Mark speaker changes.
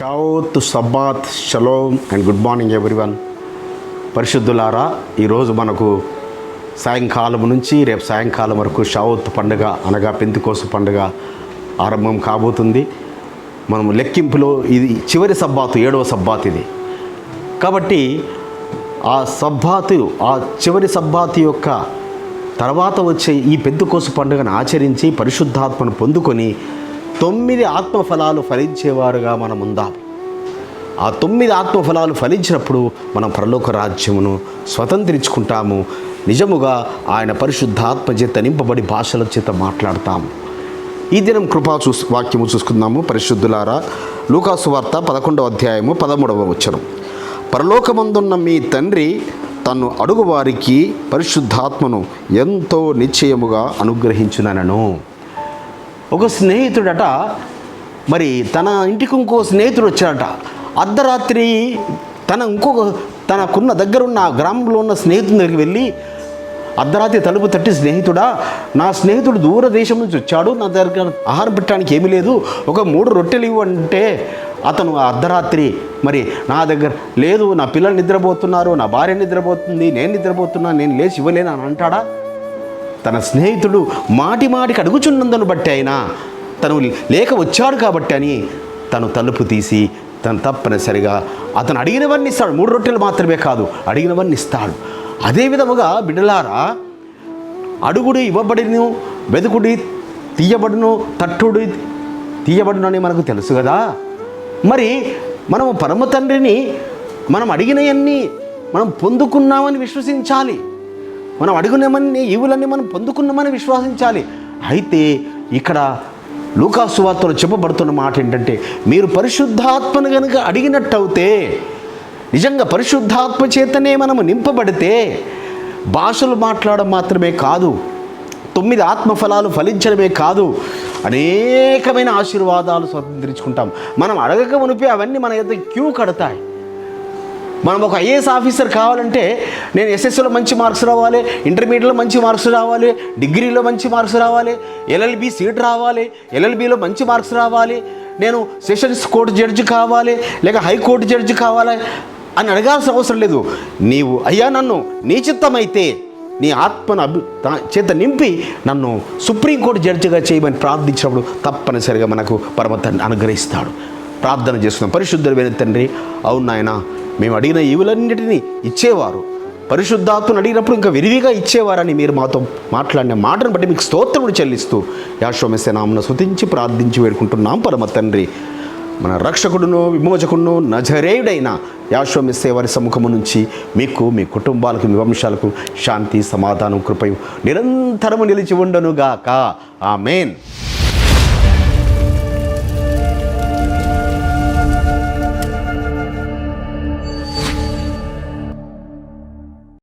Speaker 1: Shavuot Sabbath shalom and good morning everyone. పరిశుద్ధులారా, ఈరోజు మనకు సాయంకాలం నుంచి రేపు సాయంకాలం వరకు షావోత్ పండుగ అనగా పెంతెకోస్తు పండుగ ఆరంభం కాబోతుంది. మనం లెక్కింపులో ఇది చివరి సబ్బాతు, 7వ సబ్బాతు ఇది. కాబట్టి ఆ చివరి సబ్బాతు యొక్క తర్వాత వచ్చే ఈ పెంతెకోస్తు పండుగను ఆచరించి పరిశుద్ధాత్మను పొందుకొని 9 ఆత్మఫలాలు ఫలించేవారుగా మనం ఉందాం. ఆ 9 ఆత్మఫలాలు ఫలించినప్పుడు మనం పరలోక రాజ్యమును స్వతంత్రించుకుంటాము. నిజముగా ఆయన పరిశుద్ధాత్మ చేత నింపబడి భాషల చేత మాట్లాడతాము. ఈ దినం వాక్యము చూసుకుందాము. పరిశుద్ధులారా, లూకాసు వార్త 11వ అధ్యాయము 13వ వచనం. పరలోకమందున్న మీ తండ్రి తన్ను అడుగు వారికి పరిశుద్ధాత్మను ఎంతో నిశ్చయముగా అనుగ్రహించునను. ఒక స్నేహితుడట, మరి తన ఇంటికి ఇంకో స్నేహితుడు వచ్చాడట. అర్ధరాత్రి తనకున్న దగ్గరున్న గ్రామంలో ఉన్న స్నేహితుడి దగ్గరికి వెళ్ళి అర్ధరాత్రి తలుపు తట్టి, స్నేహితుడా, నా స్నేహితుడు దూరదేశం నుంచి వచ్చాడు, నా దగ్గర ఆహారం పెట్టడానికి ఏమీ లేదు, ఒక 3 రొట్టెలు ఇవ్వంటే అతను అర్ధరాత్రి మరి నా దగ్గర లేదు, నా పిల్లలు నిద్రపోతున్నారు, నా భార్య నిద్రపోతుంది, నేను నిద్రపోతున్నా, నేను లేచి ఇవ్వలేను అని అంటాడా? తన స్నేహితుడు మాటికి అడుగుచున్నందును బట్టి అయినా తను లేక వచ్చాడు కాబట్టి అని తను తలుపు తీసి తను తప్పనిసరిగా అతను అడిగినవన్నీ ఇస్తాడు. 3 రొట్టెలు మాత్రమే కాదు, అడిగినవన్నీ ఇస్తాడు. అదే విధముగా బిడ్డలారా, అడుగుడి ఇవ్వబడిను, వెదుకుడి తీయబడును, తట్టుడి తీయబడును అని మనకు తెలుసు కదా. మరి మనము పరమ తండ్రిని మనం అడిగినవన్నీ మనం పొందుకున్నామని విశ్వసించాలి. మనం అడుగునేమని ఈవులన్నీ మనం పొందుకున్నామని విశ్వసించాలి. అయితే ఇక్కడ లూకాసు వార్తలో చెప్పబడుతున్న మాట ఏంటంటే, మీరు పరిశుద్ధాత్మను కనుక అడిగినట్టయితే, నిజంగా పరిశుద్ధాత్మ చేతనే మనము నింపబడితే భాషలు మాట్లాడడం మాత్రమే కాదు, 9 ఆత్మఫలాలు ఫలించడమే కాదు, అనేకమైన ఆశీర్వాదాలు స్వతంత్రించుకుంటాం. మనం అడగక మునిపే అవన్నీ మన యొక్క క్యూ కడతాయి. మనం ఒక ఐఏఎస్ ఆఫీసర్ కావాలంటే నేను ఎస్ఎస్లో మంచి మార్క్స్ రావాలి, ఇంటర్మీడియట్లో మంచి మార్క్స్ రావాలి, డిగ్రీలో మంచి మార్క్స్ రావాలి, ఎల్ఎల్బి సీట్ రావాలి, ఎల్ఎల్బిలో మంచి మార్క్స్ రావాలి, నేను సెషన్స్ కోర్టు జడ్జి కావాలి, లేక హైకోర్టు జడ్జి కావాలి అని అడగాల్సిన అవసరం లేదు. నీవు అయ్యా నన్ను నీ చిత్తమైతే నీ ఆత్మను చేత నింపి నన్ను సుప్రీంకోర్టు జడ్జిగా చేయమని ప్రార్థించినప్పుడు తప్పనిసరిగా మనకు పరమ తండ్రి అనుగ్రహిస్తాడు. ప్రార్థన చేసుకున్నాం. పరిశుద్ధుడైన తండ్రి, అవును నాయన, మేము అడిగిన ఈవులన్నిటినీ ఇచ్చేవారు, పరిశుద్ధాత్మను అడిగినప్పుడు ఇంకా విరివిగా ఇచ్చేవారని మీరు మాతో మాట్లాడిన మాటను బట్టి మీకు స్తోత్రములు చెల్లిస్తూ యెహోవా మెస్సీయ నామమున స్తుతించి ప్రార్థించి వేడుకుంటున్నాం. పరమ తండ్రి, మన రక్షకుడును విమోచకుడును నజరేయుడైన యెహోవా మెస్సీయ వారి సముఖము నుంచి మీకు, మీ కుటుంబాలకు, మీ వంశాలకు శాంతి, సమాధానం, కృపయు నిరంతరము నిలిచి ఉండునుగాక. ఆమేన్.